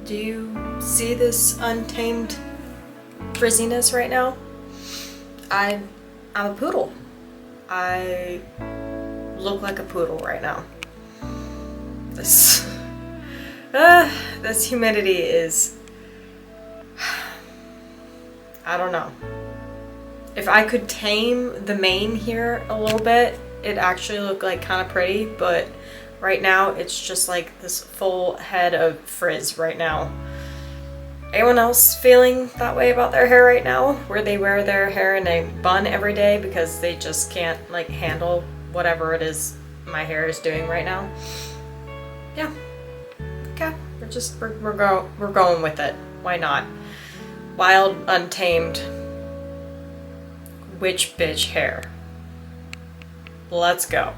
Do you see this untamed frizziness right now? I'm a poodle. I look like a poodle right now. This humidity is, I don't know. If I could tame the mane here a little bit, it'd actually look like kind of pretty, but right now it's just like this full head of frizz right now. Anyone else feeling that way about their hair right now? Where they wear their hair in a bun every day because they just can't like handle whatever it is my hair is doing right now? Yeah. Okay. We're going with it. Why not? Wild, untamed witch bitch hair. Let's go.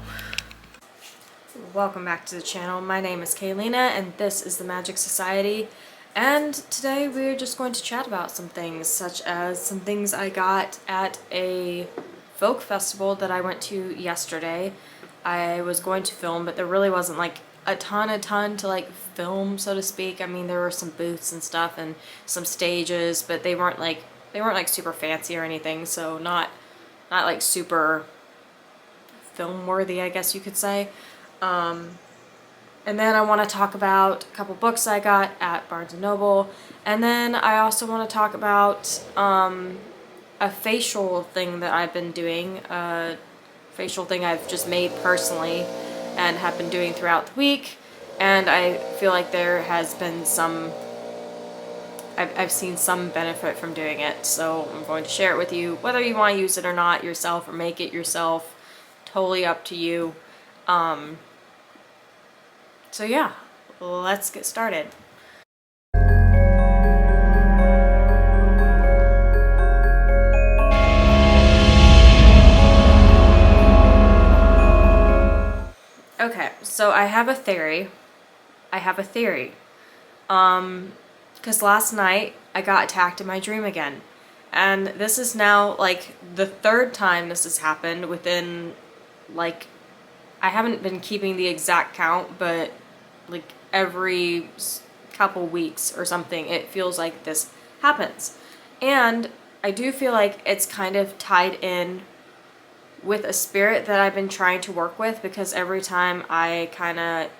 Welcome back to the channel. My name is Kaylina and this is the Magic Society. And today we're just going to chat about some things, such as some things I got at a folk festival that I went to yesterday. I was going to film, but there really wasn't like a ton to like film, so to speak. I mean, there were some booths and stuff and some stages, but they weren't like super fancy or anything, so not like super film worthy, I guess you could say. And then I want to talk about a couple books I got at Barnes & Noble. And then I also want to talk about a facial thing that I've been doing. A facial thing I've just made personally and have been doing throughout the week. And I feel like there has been some... I've seen some benefit from doing it. So I'm going to share it with you. Whether you want to use it or not yourself or make it yourself, totally up to you. So yeah, let's get started. Okay, so I have a theory. Because last night I got attacked in my dream again. And this is now like the third time this has happened within like, I haven't been keeping the exact count, but like every couple weeks or something, it feels like this happens. And I do feel like it's kind of tied in with a spirit that I've been trying to work with, because every time I kind of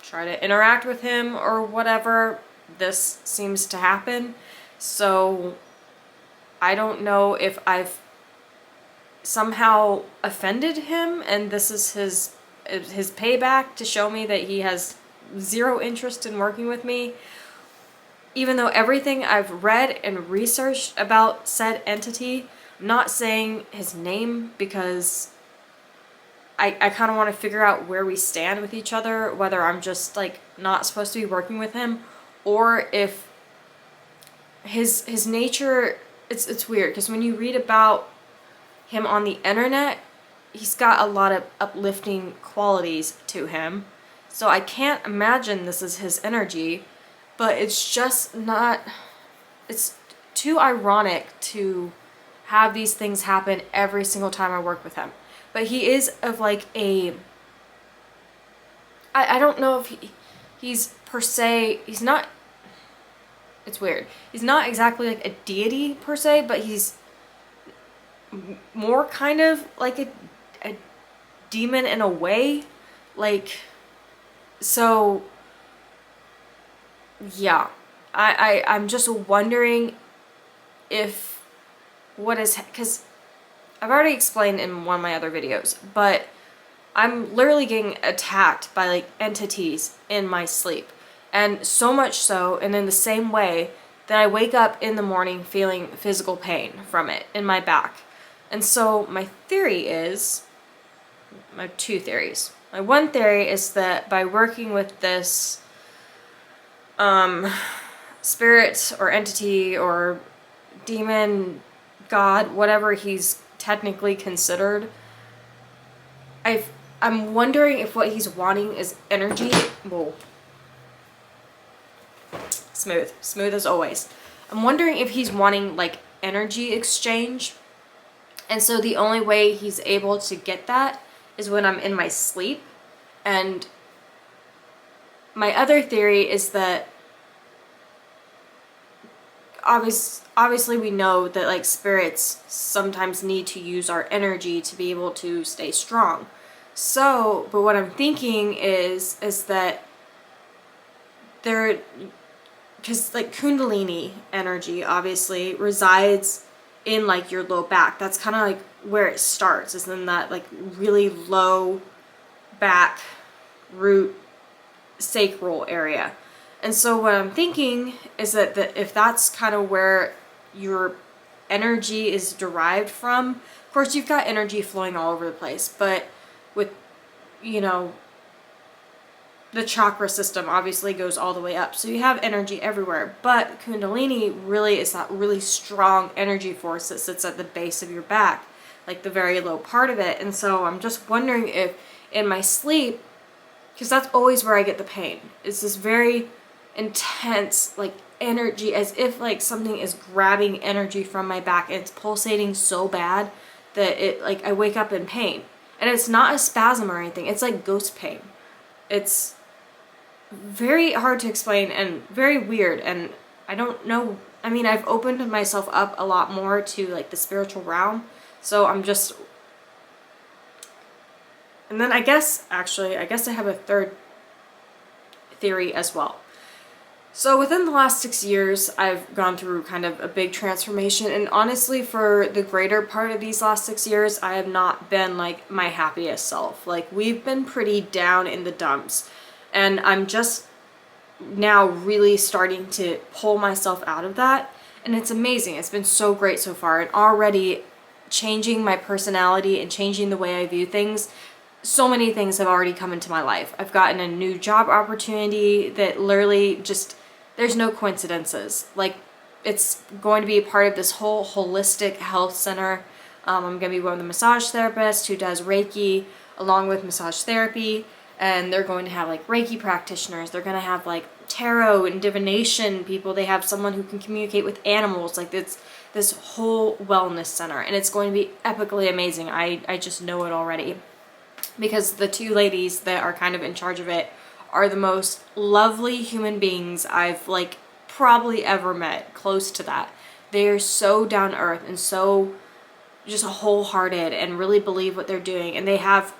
try to interact with him or whatever, this seems to happen. So I don't know if I've somehow offended him and this is his payback to show me that he has zero interest in working with me, even though everything I've read and researched about said entity. I'm not saying his name because I kind of want to figure out where we stand with each other, whether I'm just like not supposed to be working with him, or if his nature, it's weird, because when you read about him on the internet, he's got a lot of uplifting qualities to him. So I can't imagine this is his energy, but it's just not, it's too ironic to have these things happen every single time I work with him. But he is of like a, I don't know if he's per se, he's not, it's weird. He's not exactly like a deity per se, but he's more kind of like a demon in a way. Like, so yeah, I'm just wondering if what is, because I've already explained in one of my other videos, but I'm literally getting attacked by like entities in my sleep, and so much so, and in the same way that I wake up in the morning feeling physical pain from it in my back. And so my theory is, my two theories. My one theory is that by working with this spirit or entity or demon, god, whatever he's technically considered, I'm wondering if what he's wanting is energy. Whoa. Smooth as always. I'm wondering if he's wanting like energy exchange. And so the only way he's able to get that is when I'm in my sleep. And my other theory is that obviously we know that like spirits sometimes need to use our energy to be able to stay strong. So, but what I'm thinking is that there, because like Kundalini energy obviously resides in like your low back. That's kind of like where it starts, is in that like really low back root sacral area. And so what I'm thinking is that if that's kind of where your energy is derived from, of course you've got energy flowing all over the place, but with, you know, the chakra system obviously goes all the way up. So you have energy everywhere, but Kundalini really is that really strong energy force that sits at the base of your back, like the very low part of it. And so I'm just wondering if in my sleep, because that's always where I get the pain, it's this very intense like energy, as if like something is grabbing energy from my back and it's pulsating so bad that it like I wake up in pain. And it's not a spasm or anything, it's like ghost pain. It's very hard to explain and very weird, and I don't know. I mean, I've opened myself up a lot more to like the spiritual realm, so I'm just, and then I guess I have a third theory as well. So within the last 6 years, I've gone through kind of a big transformation, and honestly, for the greater part of these last 6 years, I have not been like my happiest self. Like, we've been pretty down in the dumps, and I'm just now really starting to pull myself out of that, and it's amazing. It's been so great so far, and already changing my personality and changing the way I view things. So many things have already come into my life. I've gotten a new job opportunity that literally just, there's no coincidences. Like, it's going to be a part of this whole holistic health center. I'm going to be one of the massage therapists who does Reiki along with massage therapy. And they're going to have like Reiki practitioners. They're going to have like tarot and divination people. They have someone who can communicate with animals. Like, it's this whole wellness center. And it's going to be epically amazing. I just know it already. Because the two ladies that are kind of in charge of it are the most lovely human beings I've like probably ever met, close to that. They're so down to earth and so just wholehearted and really believe what they're doing. And they have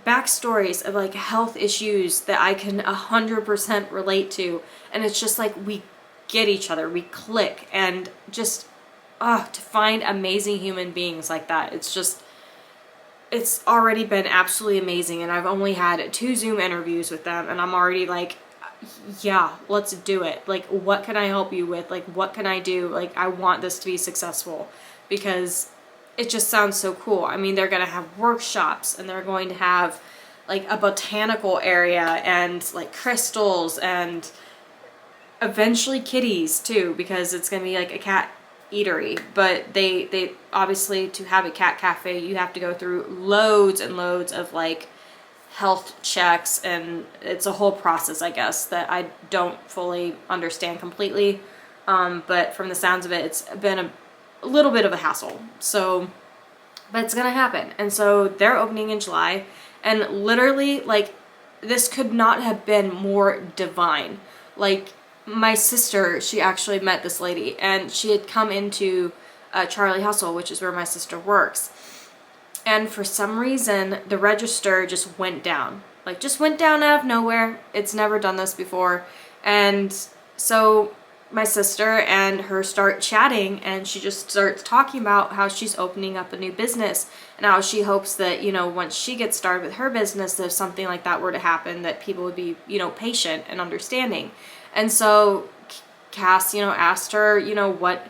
backstories of like health issues that I can 100% relate to. And it's just like we get each other, we click, and just to find amazing human beings like that, it's already been absolutely amazing. And I've only had 2 Zoom interviews with them, and I'm already like, yeah, let's do it. Like, what can I help you with? Like, what can I do? Like, I want this to be successful, because it just sounds so cool. I mean, they're going to have workshops, and they're going to have like a botanical area and like crystals, and eventually kitties too, because it's going to be like a cat eatery. But they obviously, to have a cat cafe, you have to go through loads and loads of like health checks, and it's a whole process, I guess, that I don't fully understand completely, but from the sounds of it, it's been a little bit of a hassle. So, but it's gonna happen. And so they're opening in July, and literally, like, this could not have been more divine. Like, my sister, she actually met this lady, and she had come into Charlie Hustle, which is where my sister works. And for some reason, the register just went down. Like, just went down out of nowhere. It's never done this before. And so my sister and her start chatting, and she just starts talking about how she's opening up a new business, and how she hopes that, you know, once she gets started with her business, if something like that were to happen, that people would be, you know, patient and understanding. And so Cass, you know, asked her, you know, what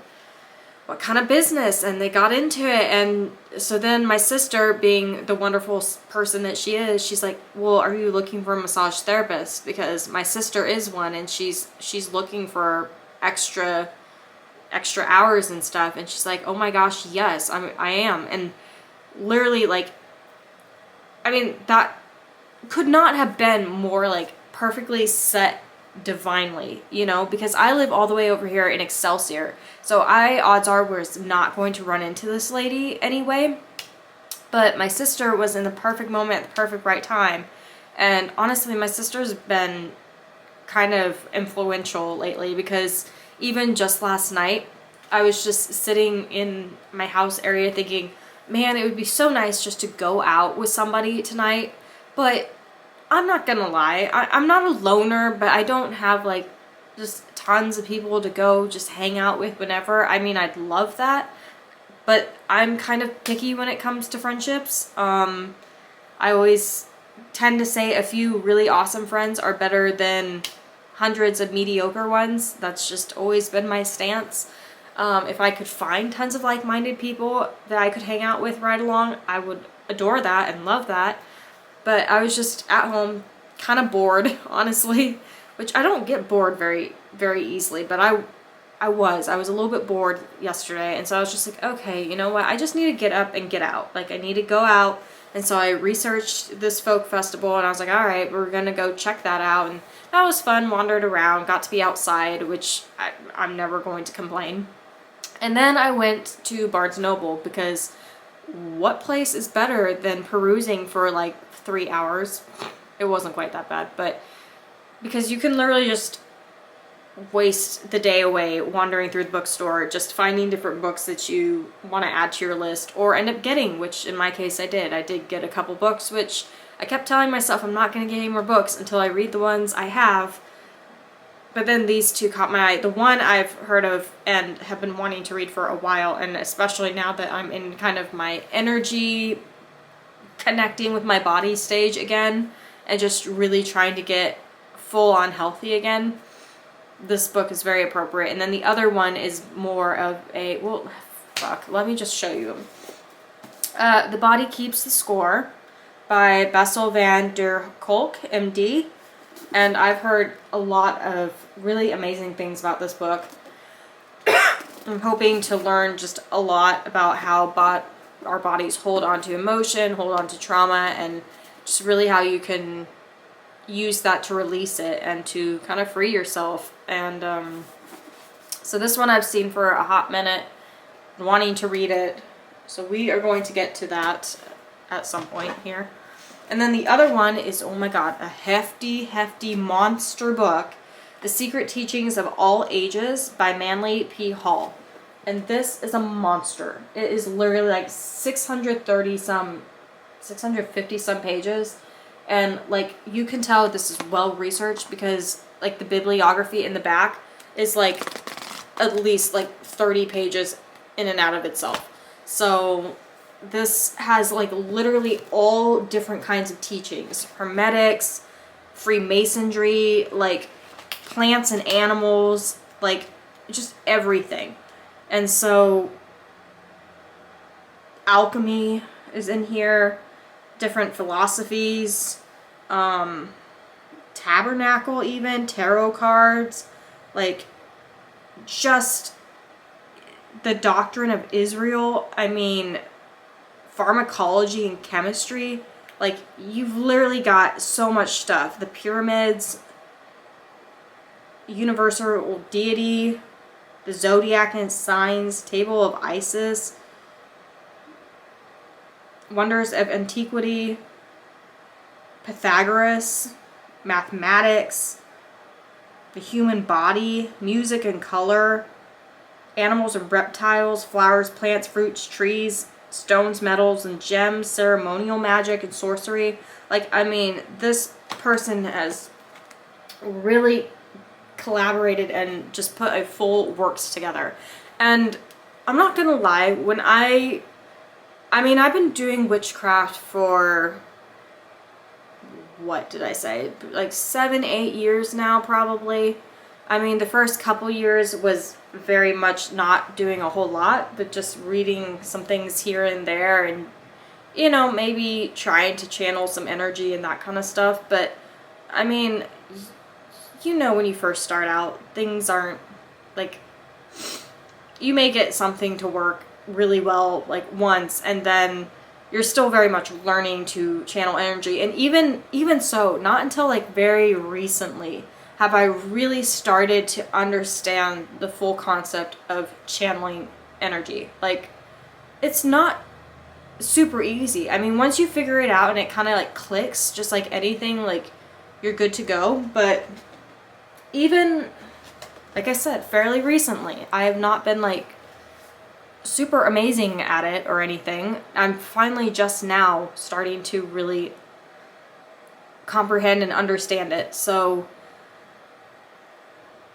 kind of business, and they got into it. And so then my sister, being the wonderful person that she is, she's like, well, are you looking for a massage therapist? Because my sister is one, and she's looking for extra hours and stuff. And she's like, oh my gosh, yes, I am. And literally, like, I mean, that could not have been more like perfectly set divinely, you know, because I live all the way over here in Excelsior, so odds are was not going to run into this lady anyway. But my sister was in the perfect moment at the perfect right time. And honestly, my sister's been kind of influential lately, because even just last night, I was just sitting in my house area thinking, man, it would be so nice just to go out with somebody tonight. But I'm not gonna lie, I'm not a loner, but I don't have like just tons of people to go just hang out with whenever. I mean, I'd love that, but I'm kind of picky when it comes to friendships. I always tend to say a few really awesome friends are better than hundreds of mediocre ones. That's just always been my stance. If I could find tons of like-minded people that I could hang out with right along, I would adore that and love that. But I was just at home, kind of bored, honestly, which I don't get bored very, very easily, but I was a little bit bored yesterday, and so I was just like, okay, you know what, I just need to get up and get out. Like, I need to go out, and so I researched this folk festival, and I was like, all right, we're gonna go check that out, and that was fun, wandered around, got to be outside, which I'm never going to complain. And then I went to Barnes & Noble, because what place is better than perusing for like 3 hours? It wasn't quite that bad, but because you can literally just waste the day away wandering through the bookstore, just finding different books that you want to add to your list or end up getting, which in my case I did. I did get a couple books, which I kept telling myself I'm not going to get any more books until I read the ones I have. But then these two caught my eye. The one I've heard of and have been wanting to read for a while, and especially now that I'm in kind of my energy connecting with my body stage again and just really trying to get full on healthy again, this book is very appropriate. And then the other one is more of a, well, fuck, let me just show you. The Body Keeps the Score by Bessel van der Kolk, MD. And I've heard a lot of really amazing things about this book. I'm hoping to learn just a lot about how our bodies hold on to emotion, hold on to trauma, and just really how you can use that to release it and to kind of free yourself. And so this one I've seen for a hot minute, wanting to read it. So we are going to get to that at some point here. And then the other one is, oh my god, a hefty, hefty monster book, The Secret Teachings of All Ages by Manly P. Hall. And this is a monster. It is literally like 650 some pages. And like, you can tell this is well researched because like the bibliography in the back is like at least like 30 pages in and out of itself. So this has like literally all different kinds of teachings. Hermetics, Freemasonry, like plants and animals, like just everything. And so alchemy is in here, different philosophies, tabernacle even, tarot cards, like just the doctrine of Israel. I mean, pharmacology and chemistry, like you've literally got so much stuff. The pyramids, universal deity, the zodiac and its signs, table of Isis, wonders of antiquity, Pythagoras, mathematics, the human body, music and color, animals and reptiles, flowers, plants, fruits, trees, stones, metals, and gems, ceremonial magic and sorcery. Like, I mean, this person has really collaborated and just put a full works together. And I'm not gonna lie, when I mean, I've been doing witchcraft for, what did I say? Like 7-8 years now, probably. I mean, the first couple years was very much not doing a whole lot, but just reading some things here and there and, you know, maybe trying to channel some energy and that kind of stuff. But, I mean, you know, when you first start out, things aren't, like, you may get something to work really well, like, once, and then you're still very much learning to channel energy. And even so, not until, like, very recently have I really started to understand the full concept of channeling energy. Like, it's not super easy. I mean, once you figure it out and it kind of like clicks, just like anything, like, you're good to go. But even, like I said, fairly recently, I have not been like super amazing at it or anything. I'm finally just now starting to really comprehend and understand it. So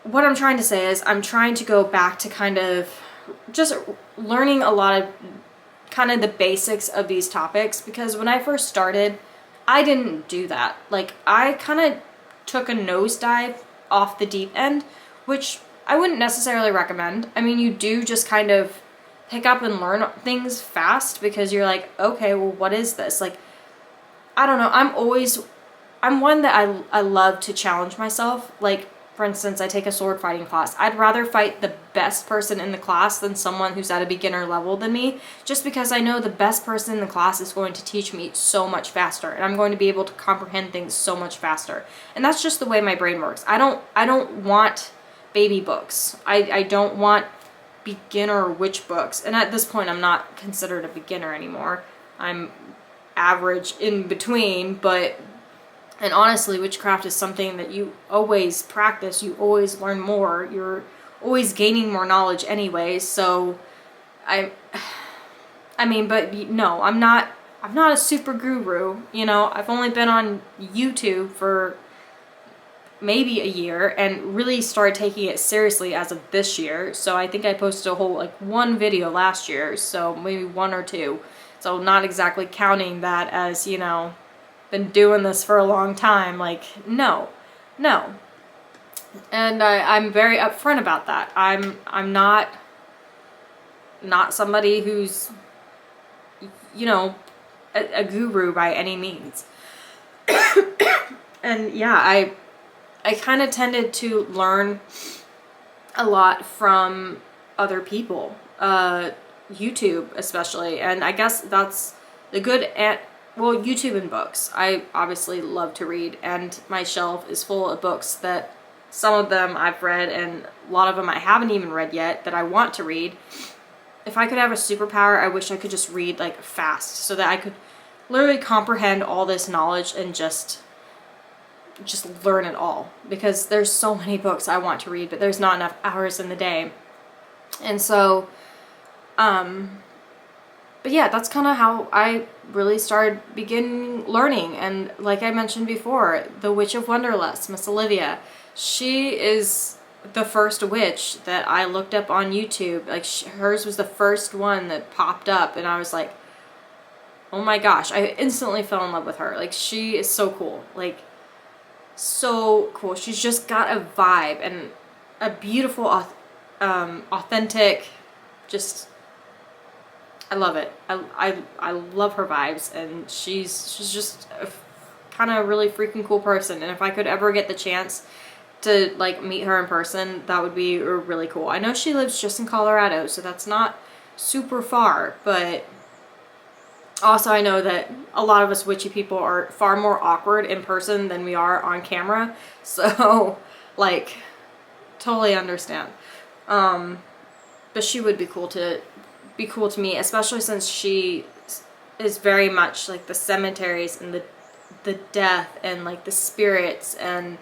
what I'm trying to say is I'm trying to go back to kind of just learning a lot of kind of the basics of these topics, because when I first started, I didn't do that. Like, I kind of took a nosedive off the deep end, which I wouldn't necessarily recommend. I mean, you do just kind of pick up and learn things fast because you're like, okay, well, what is this? Like, I don't know. I'm one that I love to challenge myself. Like, for instance, I take a sword fighting class. I'd rather fight the best person in the class than someone who's at a beginner level than me, just because I know the best person in the class is going to teach me so much faster, and I'm going to be able to comprehend things so much faster. And that's just the way my brain works. I don't want baby books. I don't want beginner witch books. And at this point, I'm not considered a beginner anymore. I'm average in between, but... And honestly, witchcraft is something that you always practice, you always learn more, you're always gaining more knowledge anyway, so I mean, but no, I'm not a super guru, you know. I've only been on YouTube for maybe a year and really started taking it seriously as of this year. So I think I posted a whole, like, one video last year, so maybe one or two. So not exactly counting that as, you know, been doing this for a long time. Like, no. And I'm very upfront about that. I'm not somebody who's, you know, a guru by any means. And yeah, I kind of tended to learn a lot from other people, YouTube especially, and I guess that's the good well, YouTube and books. I obviously love to read, and my shelf is full of books that some of them I've read and a lot of them I haven't even read yet that I want to read. If I could have a superpower, I wish I could just read, like, fast so that I could literally comprehend all this knowledge and just learn it all, because there's so many books I want to read, but there's not enough hours in the day. And so but yeah, that's kind of how I really started learning. And like I mentioned before, the Witch of Wonderlust, Miss Olivia, she is the first witch that I looked up on YouTube. Like, hers was the first one that popped up, and I was like, oh my gosh, I instantly fell in love with her. Like, she is so cool. Like, so cool. She's just got a vibe and a beautiful, authentic, just... I love it. I love her vibes, and she's just a kind of really freaking cool person. And if I could ever get the chance to, like, meet her in person, that would be really cool. I know she lives just in Colorado, so that's not super far, but also I know that a lot of us witchy people are far more awkward in person than we are on camera, so, like, totally understand. But she would be cool to me, especially since she is very much like the cemeteries and the death and, like, the spirits, and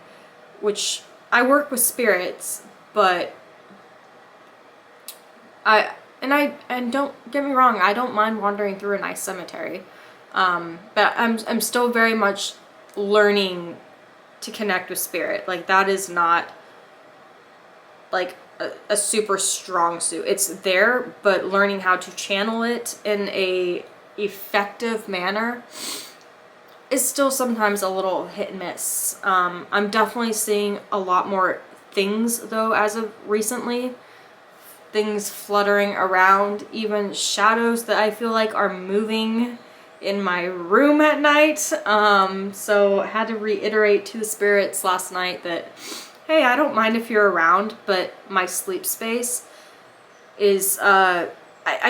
which I work with spirits, but and don't get me wrong, I don't mind wandering through a nice cemetery, but I'm still very much learning to connect with spirit. Like, that is not like a super strong suit. It's there, but learning how to channel it in a effective manner is still sometimes a little hit and miss. I'm definitely seeing a lot more things, though, as of recently. Things fluttering around, even shadows that I feel like are moving in my room at night. So I had to reiterate to the spirits last night that, hey, I don't mind if you're around, but my sleep space is, I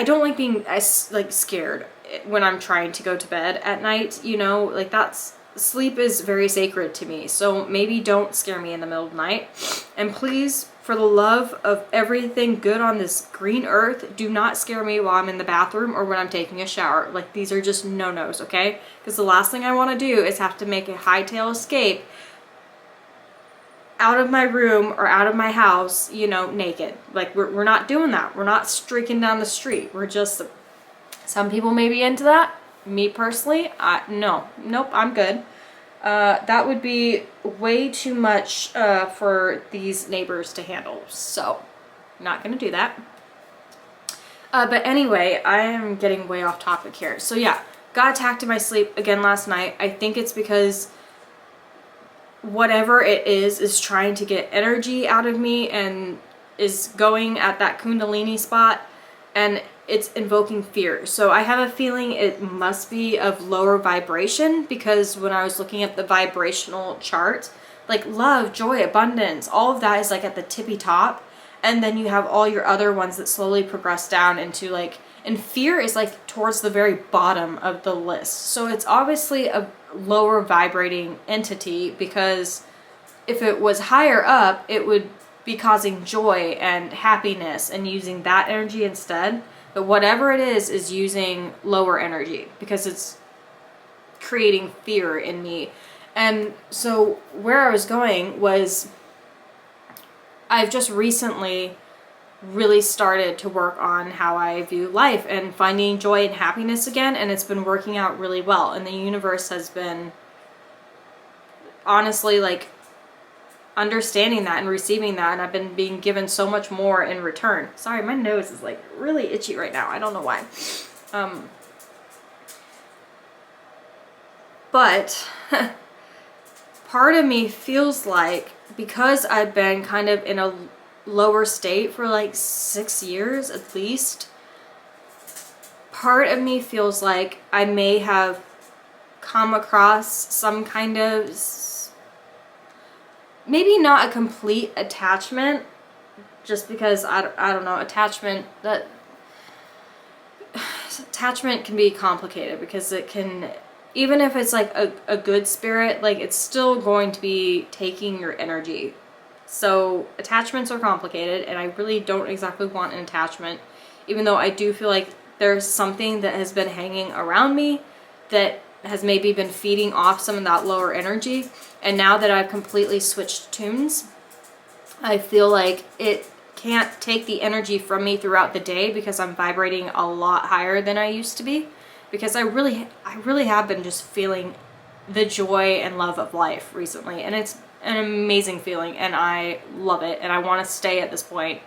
don't like being, like, scared when I'm trying to go to bed at night, you know, like, sleep is very sacred to me, so maybe don't scare me in the middle of the night. And please, for the love of everything good on this green earth, do not scare me while I'm in the bathroom or when I'm taking a shower. Like, these are just no-nos, okay? Because the last thing I want to do is have to make a hightail escape out of my room or out of my house, you know, naked. Like we're not doing that. We're not streaking down the street. We're just, some people may be into that. Me personally, no, nope, I'm good. That would be way too much for these neighbors to handle. So, not gonna do that. But anyway, I am getting way off topic here. So yeah, got attacked in my sleep again last night. I think it's because whatever it is trying to get energy out of me and is going at that Kundalini spot, and it's invoking fear. So I have a feeling it must be of lower vibration, because when I was looking at the vibrational chart, like love, joy, abundance, all of that is like at the tippy top. And then you have all your other ones that slowly progress down into like, and fear is like towards the very bottom of the list. So it's obviously a lower vibrating entity, because if it was higher up, it would be causing joy and happiness and using that energy instead. But whatever it is using lower energy, because it's creating fear in me. And so where I was going was, I've just recently really started to work on how I view life and finding joy and happiness again, and it's been working out really well. And the universe has been honestly like understanding that and receiving that, and I've been being given so much more in return. Sorry, my nose is like really itchy right now. I don't know why. But part of me feels like, because I've been kind of in a lower state for like 6 years at least, part of me feels like I may have come across some kind of, maybe not a complete attachment, just because I don't know, attachment can be complicated, because it can, even if it's like a good spirit, like it's still going to be taking your energy. So attachments are complicated, and I really don't exactly want an attachment, even though I do feel like there's something that has been hanging around me that has maybe been feeding off some of that lower energy. And now that I've completely switched tunes, I feel like it can't take the energy from me throughout the day, because I'm vibrating a lot higher than I used to be. Because I really have been just feeling the joy and love of life recently, and it's an amazing feeling, and I love it, and I want to stay at this point,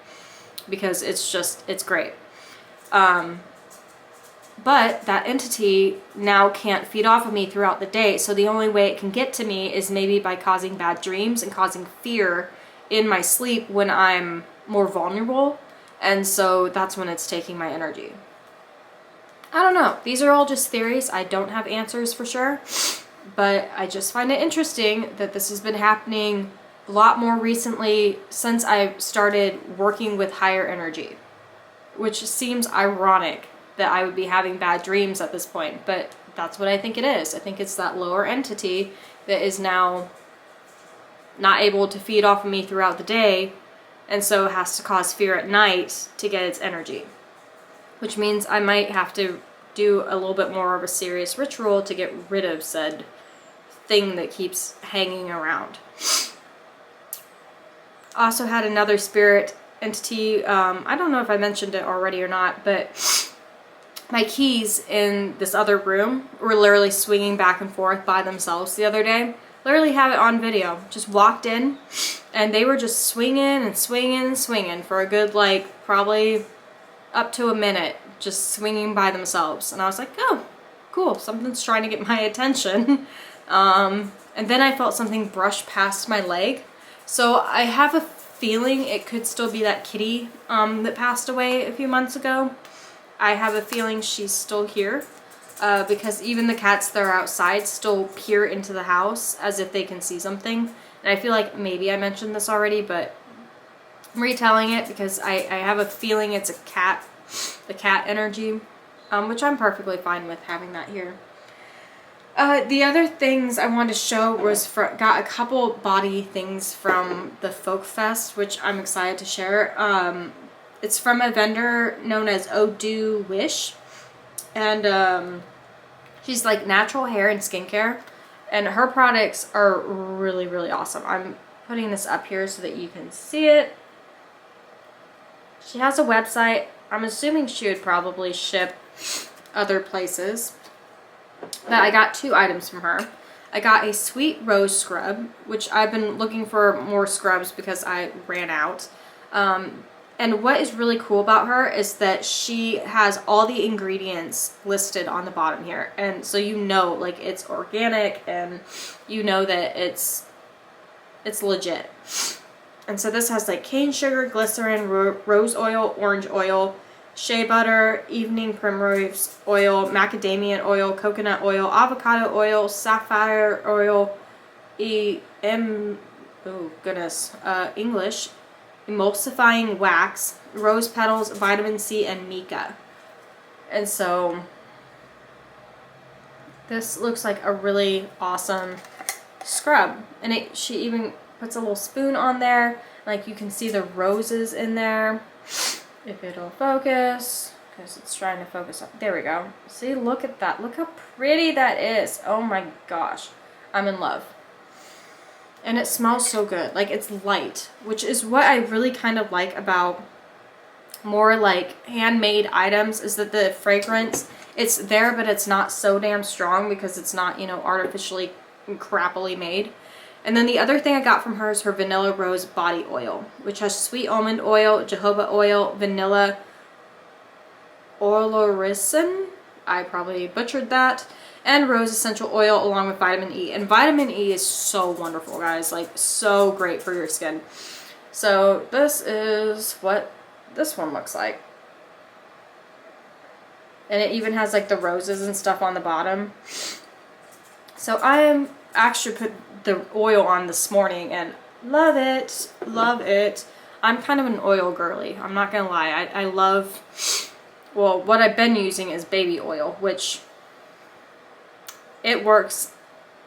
because it's great. But that entity now can't feed off of me throughout the day, so the only way it can get to me is maybe by causing bad dreams and causing fear in my sleep when I'm more vulnerable, and so that's when it's taking my energy. I don't know. These are all just theories. I don't have answers for sure, but I just find it interesting that this has been happening a lot more recently since I started working with higher energy, which seems ironic that I would be having bad dreams at this point, but that's what I think it is. I think it's that lower entity that is now not able to feed off of me throughout the day, and so has to cause fear at night to get its energy. Which means I might have to do a little bit more of a serious ritual to get rid of said thing that keeps hanging around. Also had another spirit entity, I don't know if I mentioned it already or not, but my keys in this other room were literally swinging back and forth by themselves the other day. Literally have it on video. Just walked in and they were just swinging and swinging and swinging for a good, like, probably up to a minute, just swinging by themselves. And I was like, oh, cool, something's trying to get my attention. And then I felt something brush past my leg. So I have a feeling it could still be that kitty that passed away a few months ago. I have a feeling she's still here, because even the cats that are outside still peer into the house as if they can see something. And I feel like maybe I mentioned this already, but I'm retelling it because I have a feeling it's a cat, the cat energy, which I'm perfectly fine with having that here. The other things I wanted to show was got a couple body things from the Folk Fest, which I'm excited to share. It's from a vendor known as Odu Wish, and she's like natural hair and skincare, and her products are really, really awesome. I'm putting this up here so that you can see it. She has a website. I'm assuming she would probably ship other places. But I got 2 items from her. I got a sweet rose scrub, which I've been looking for more scrubs because I ran out. And what is really cool about her is that she has all the ingredients listed on the bottom here. And so you know, like, it's organic and you know that it's legit. And so this has like cane sugar, glycerin, rose oil, orange oil, shea butter, evening primrose oil, macadamia oil, coconut oil, avocado oil, sapphire oil, English, emulsifying wax, rose petals, vitamin C, and mica. And so this looks like a really awesome scrub. And she even puts a little spoon on there. Like, you can see the roses in there. If it'll focus, because it's trying to focus up. There we go. See, look at that. Look how pretty that is. Oh my gosh. I'm in love. And it smells so good. Like, it's light, which is what I really kind of like about more like handmade items, is that the fragrance, it's there, but it's not so damn strong because it's not, you know, artificially crappily made. And then the other thing I got from her is her vanilla rose body oil, which has sweet almond oil, jojoba oil, vanilla oloricin, I probably butchered that, and rose essential oil along with vitamin E. And vitamin E is so wonderful, guys, like so great for your skin. So this is what this one looks like. And it even has like the roses and stuff on the bottom. So I actually put the oil on this morning and love it, love it. I'm kind of an oil girly, I'm not gonna lie. I love, well, what I've been using is baby oil, which it works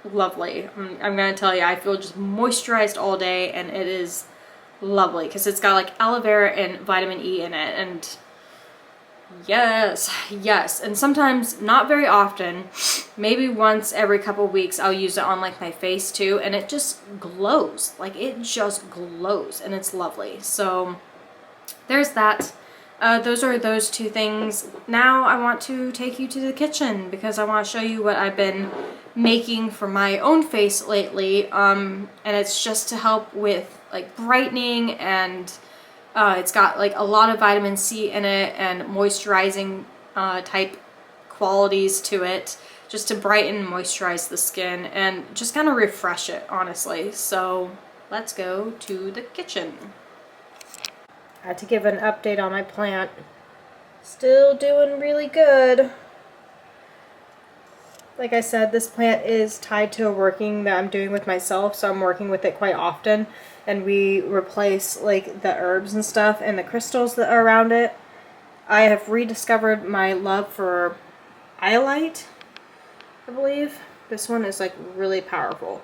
lovely. I'm gonna tell you, I feel just moisturized all day, and it is lovely because it's got like aloe vera and vitamin E in it. And yes, and sometimes, not very often, maybe once every couple weeks, I'll use it on like my face too, and it just glows. Like, it just glows, and it's lovely. So there's that. Those are those 2 things. Now I want to take you to the kitchen because I want to show you what I've been making for my own face lately, and it's just to help with like brightening, and it's got like a lot of vitamin C in it and moisturizing type qualities to it, just to brighten and moisturize the skin and just kind of refresh it, honestly. So let's go to the kitchen. I had to give an update on my plant. Still doing really good. Like I said, this plant is tied to a working that I'm doing with myself, so I'm working with it quite often. And we replace like the herbs and stuff and the crystals that are around it. I have rediscovered my love for iolite, I believe. This one is like really powerful.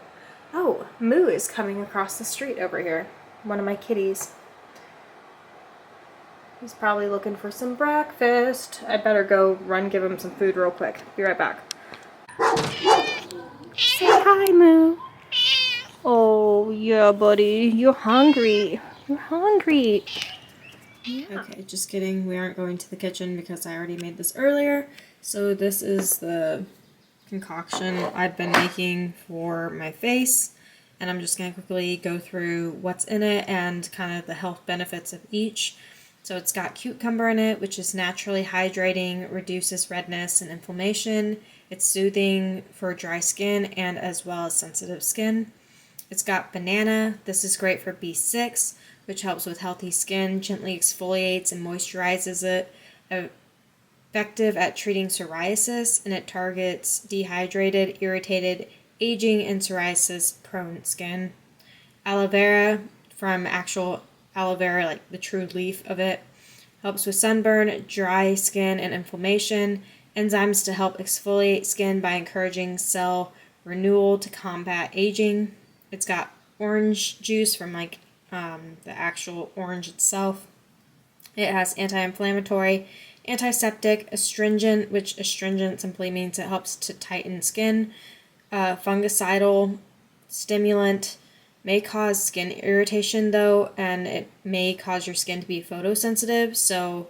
Oh, Moo is coming across the street over here. One of my kitties. He's probably looking for some breakfast. I better go run give him some food real quick. Be right back. Say hi, Moo. Oh, yeah, buddy. You're hungry. You're hungry. Yeah. Okay, just kidding. We aren't going to the kitchen because I already made this earlier. So this is the concoction I've been making for my face. And I'm just going to quickly go through what's in it and kind of the health benefits of each. So it's got cucumber in it, which is naturally hydrating, reduces redness and inflammation. It's soothing for dry skin and as well as sensitive skin. It's got banana. This is great for B6, which helps with healthy skin, gently exfoliates and moisturizes it. Effective at treating psoriasis, and it targets dehydrated, irritated, aging, and psoriasis-prone skin. Aloe vera, from actual aloe vera, like the true leaf of it, helps with sunburn, dry skin, and inflammation. Enzymes to help exfoliate skin by encouraging cell renewal to combat aging. It's got orange juice from like the actual orange itself. It has anti-inflammatory, antiseptic, astringent, which astringent simply means it helps to tighten skin, fungicidal, stimulant, May cause skin irritation though, and it may cause your skin to be photosensitive, so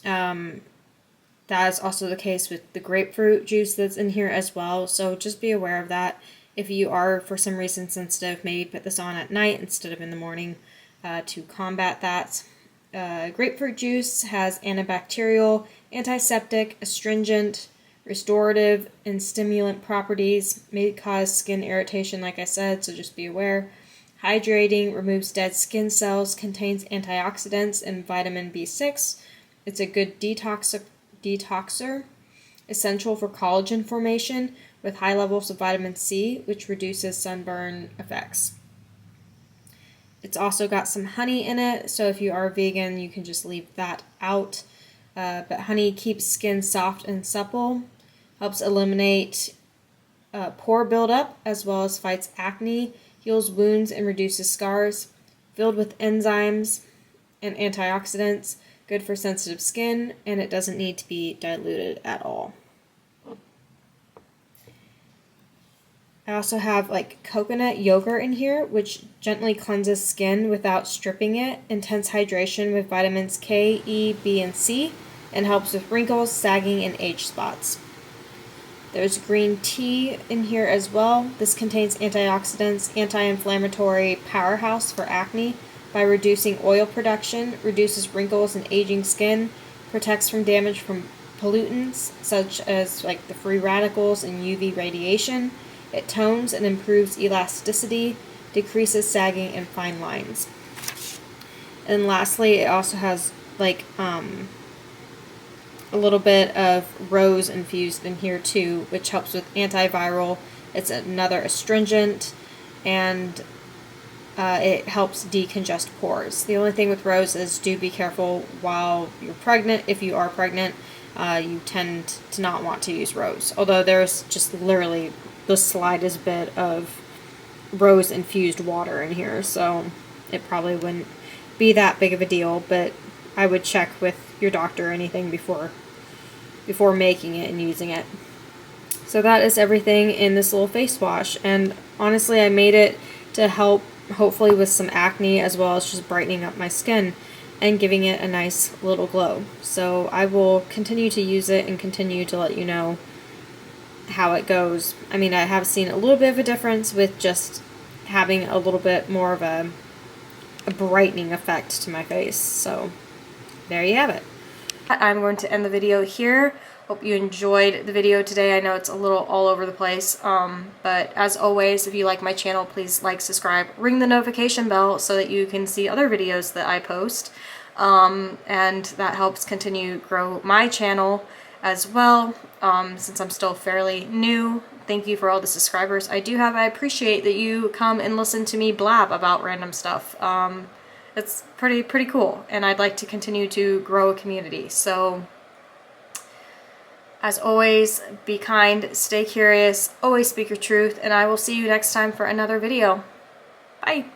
that is also the case with the grapefruit juice that's in here as well, so just be aware of that. If you are for some reason sensitive, maybe put this on at night instead of in the morning to combat that. Grapefruit juice has antibacterial, antiseptic, astringent, restorative, and stimulant properties. May cause skin irritation, like I said, so just be aware. Hydrating, removes dead skin cells, contains antioxidants and vitamin B6. It's a good detoxer, essential for collagen formation, with high levels of vitamin C, which reduces sunburn effects. It's also got some honey in it, so if you are vegan, you can just leave that out. But honey keeps skin soft and supple, helps eliminate pore buildup, as well as fights acne, heals wounds and reduces scars, filled with enzymes and antioxidants, good for sensitive skin, and it doesn't need to be diluted at all. I also have like coconut yogurt in here, which gently cleanses skin without stripping it, intense hydration with vitamins K, E, B, and C, and helps with wrinkles, sagging, and age spots. There's green tea in here as well. This contains antioxidants, anti-inflammatory powerhouse for acne by reducing oil production, reduces wrinkles and aging skin, protects from damage from pollutants such as like the free radicals and UV radiation. It tones and improves elasticity, decreases sagging and fine lines. And lastly, it also has like a little bit of rose infused in here too, which helps with antiviral. It's another astringent, and it helps decongest pores. The only thing with rose is do be careful while you're pregnant. If you are pregnant, you tend to not want to use rose. Although there's just literally the slightest bit of rose infused water in here, so it probably wouldn't be that big of a deal, but I would check with your doctor or anything before making it and using it. So that is everything in this little face wash, and honestly I made it to help hopefully with some acne, as well as just brightening up my skin and giving it a nice little glow. So I will continue to use it and continue to let you know how it goes. I mean, I have seen a little bit of a difference with just having a little bit more of a brightening effect to my face. So there you have it. I'm going to end the video here. Hope you enjoyed the video today. I know it's a little all over the place, but as always, if you like my channel, please like, subscribe, ring the notification bell so that you can see other videos that I post, and that helps continue grow my channel as well, since I'm still fairly new. Thank you for all the subscribers I do have. I appreciate that you come and listen to me blab about random stuff. It's pretty cool, and I'd like to continue to grow a community. So as always, be kind, stay curious, always speak your truth, and I will see you next time for another video. Bye!